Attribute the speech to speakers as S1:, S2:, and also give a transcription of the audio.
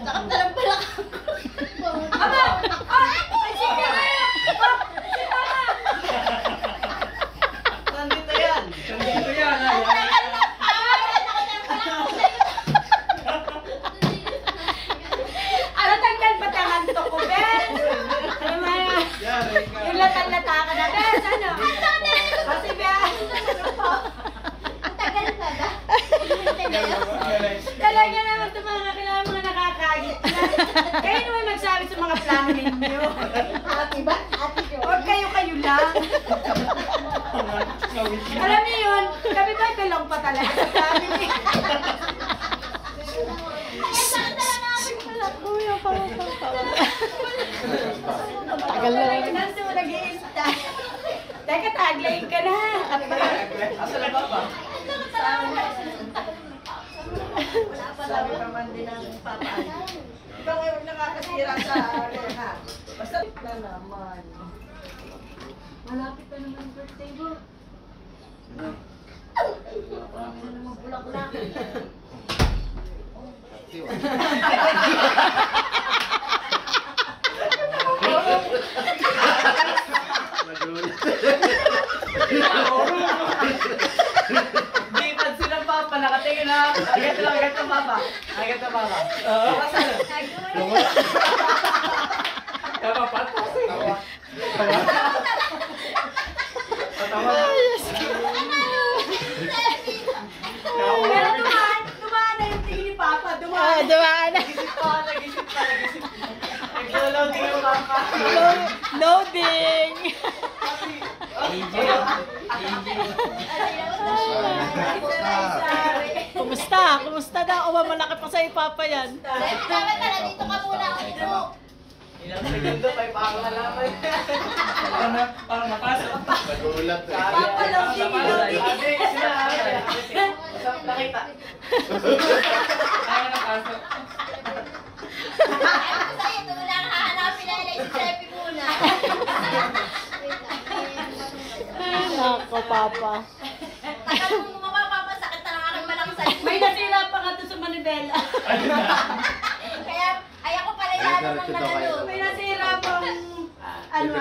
S1: Sakap na lang pala ka.
S2: Aba! Ay, sige na yan! Si Mama!
S3: Nandito yan. Nandito yan.
S2: Ano tanggal ba tangan to ko, Ben? Yung latan-lata ka na, Ben. Ano? Kasi, Ben.
S1: Ang tagal pa ba?
S2: Talaga naman ito mga kakilala mga nakakagit. Kayo naman magsabi sa mga plano ninyo.
S1: Ate ba? Ate ko.
S2: Huwag kayo lang. Alam niyo yun, kami ba galong pa talaga sa family?
S1: Kuya, parang tagal na rin.
S2: Nasa mo nag-i-install. Teka, taglayin ka na.
S3: Asa na ba ba?
S2: Sabi naman din ang papa. Ikaw ay huwag nakakasira sa akin, ha? Basta na naman. Malapit pa naman birthday mo. Parang mo naman bulak-bulak.
S3: Di pansin ang papa. Nakatingin na. Agad lang. Agad ang papa. Agad ang papa. Pasal. Tawa pa. Tawa. Tawa.
S2: Pero dumaan na yung tingin ni Papa. Dumaan.
S1: Dumaan na.
S3: Nagisip pa. Nagisip pa. Nagisip. Naglalaw-ting yung papa.
S1: Loading. Kumusta? Kumusta na? O malaki pa sa ipapa yan. Dapat pala dito ka muna.
S3: Ilang segundo pa yung pang nalaman. Parang napasok.
S4: Nagulat eh.
S2: Papa, loading, loading.
S3: Nakita. Kaya napasok.
S1: Ako sa'yo, doon lang hahanapin na nila si Sepi muna. Nako, Papa. Tagal mo mapapapasakit na lang aking malang sa'yo.
S2: May nasira pa nga to sa manibela.
S1: Kaya, ay ako pala yung ano ng
S4: Diretso daw kayo.
S2: May nasira pang ano.